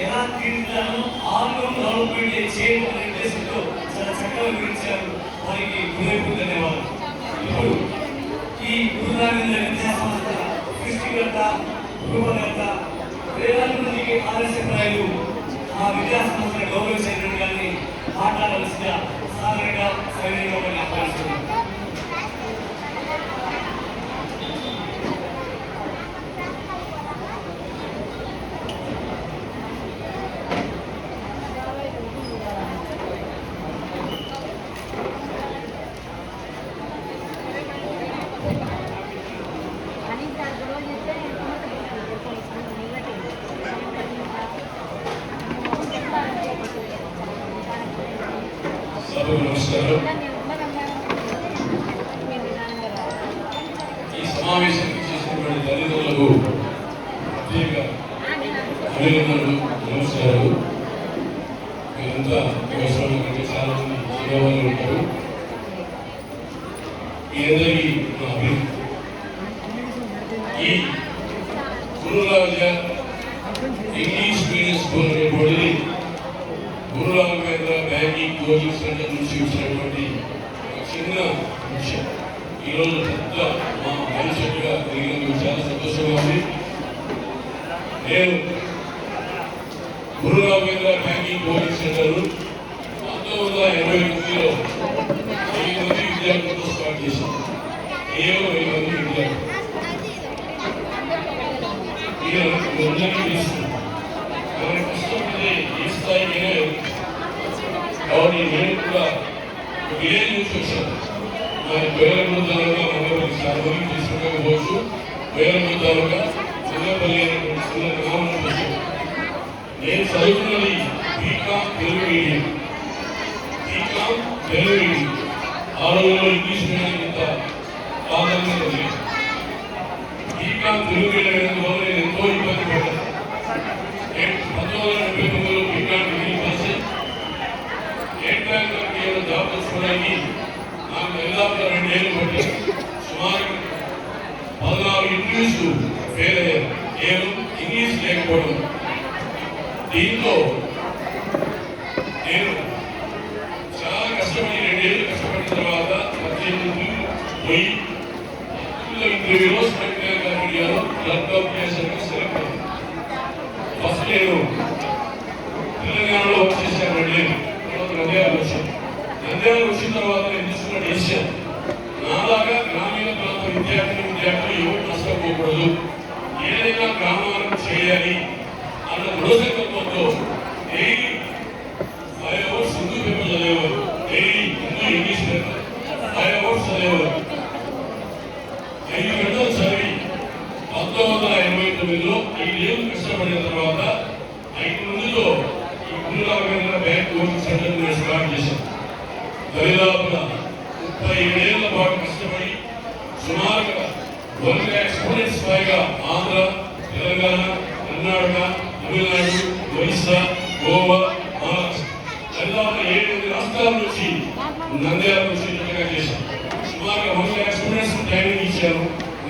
ఎలా తీర్చాలో organ development చేయాలనే ఉద్దేశంతో చాలా చక్కగా వివరించారు. వారికి హృదయపూర్వక ధన్యవాదాలు. ఇప్పుడు ఈ గురునానక్ విద్యా సంస్థ సృష్టికర్త, రూపకర్త, వేలాది మందికి ఆదర్శప్రాయులు ఆ విద్యా సంస్థను గౌరవించేటువంటి కానీ మాట్లాడవలసిన సాధారణంగా సైనికంగా ఆహ్వానిస్తున్నారు. నమస్కారం. ఈ సమావేశం చేసినటువంటి తల్లిదండ్రులకు ప్రత్యేక అభినందనలు, నమస్కారాలు. మీరంతా వ్యవసాయం కంటే చాలా మంది చిన్నవాళ్ళు ఉంటారు. మీ అందరికీ నా అభినందన. ఈ గురురాజ ఇంగ్లీష్ మీడియం స్కూల్ అనేటువంటిది గురు రాఘవేంద్ర బ్యాంకింగ్ కోచింగ్ సెంటర్ నుంచి వచ్చినటువంటి ఒక చిన్న విషయం ఈరోజు పెద్ద మా భవిష్యత్తుగా కలిగినందుకు చాలా సంతోషంగా ఉంది. నేను గురు రాఘవేంద్ర బ్యాంకింగ్ కోచింగ్ సెంటర్ 1989లో 1000 మంది విద్యార్థులతో స్టార్ట్ చేశాను. కేవలం 1000 మంది విద్యార్థులు. మన కష్టపడితే ఈ స్థాయికి కాబట్టి నేను కూడా విలేజ్ నుంచి వచ్చాను. మరి వేలమూరు తాలూకా మంగళపల్లి సార్వని తీసుకుపోవచ్చు. వేలమూరు తాలూకా చిన్నపల్లి అనేటువంటి చిన్న గ్రామం నుంచి వచ్చాను. నేను చదువుకున్నది బీకామ్ తెలుగు మీడియం. ఆ రోజుల్లో ఇంగ్లీష్ మీడియం ఇంత ప్రాధాన్యత లేదు. బీకామ్ తెలుగు మీడియం ఎందువల్ల నేను ఎంతో ఇబ్బంది పడ్డాను. 1979లో BCom degree pass state bank job చేసుకోవడానికి నాకు దాదాపు 2 ఏళ్ళు పట్టాను. సుమారు 14 ఇంగ్లీషు ఫెయిల్ అయ్యాను. నేను ఇంగ్లీష్ లేకపోవడం. దీంతో నేను చాలా కష్టపడి 2 ఏళ్ళు కష్టపడిన తర్వాత 18 పోయి ఇంటర్వ్యూలో స్టేట్ బ్యాంక్ ఆఫ్ ఇండియాలో క్లర్క్ ఆఫ్ ప్లేసర్గా సెలెక్ట్ అయ్యాను. ఫస్ట్ నేను తెలంగాణలో వర్క్ చేశాను. 2 ఏళ్ళు నంద్యాలకు వచ్చాను. నంద్యాలకు వచ్చిన తర్వాత నేను తీసుకున్న డెసిషన్, నాలాగా గ్రామీణ ప్రాంత విద్యార్థులు ఎవరు నష్టపోకూడదు, ఏదైనా గ్రామాలను చేయాలి అన్న దృఢసంకల్పంతో డైలీ 5 అవర్స్ హిందూ పేపర్ చదివేవారు. Daily Hindu English paper 5 hours చదివేవారు. 5 గంటలు చదివి 1989లో 5 ఏళ్ళు కష్టపడిన తర్వాత 5 మందితో ఈ గురు రాఘవేంద్ర బ్యాంక్ కోచింగ్ సెంటర్ నేను స్టార్ట్ చేశాను. దరిదాపుగా 37 ఏళ్ల పాటు కష్టపడి సుమారుగా 1 lakh స్టూడెంట్స్ పైగా ఆంధ్ర, తెలంగాణ, కర్ణాటక, తమిళనాడు, ఒరిస్సా, గోవా, మహారాష్ట్ర దరిదాపు 7 రాష్ట్రాల నుంచి నంద్యాల నుంచి చక్కగా చేశాను. సుమారుగా 1 lakh స్టూడెంట్స్ ట్రైనింగ్ ఇచ్చాను.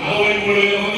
43,000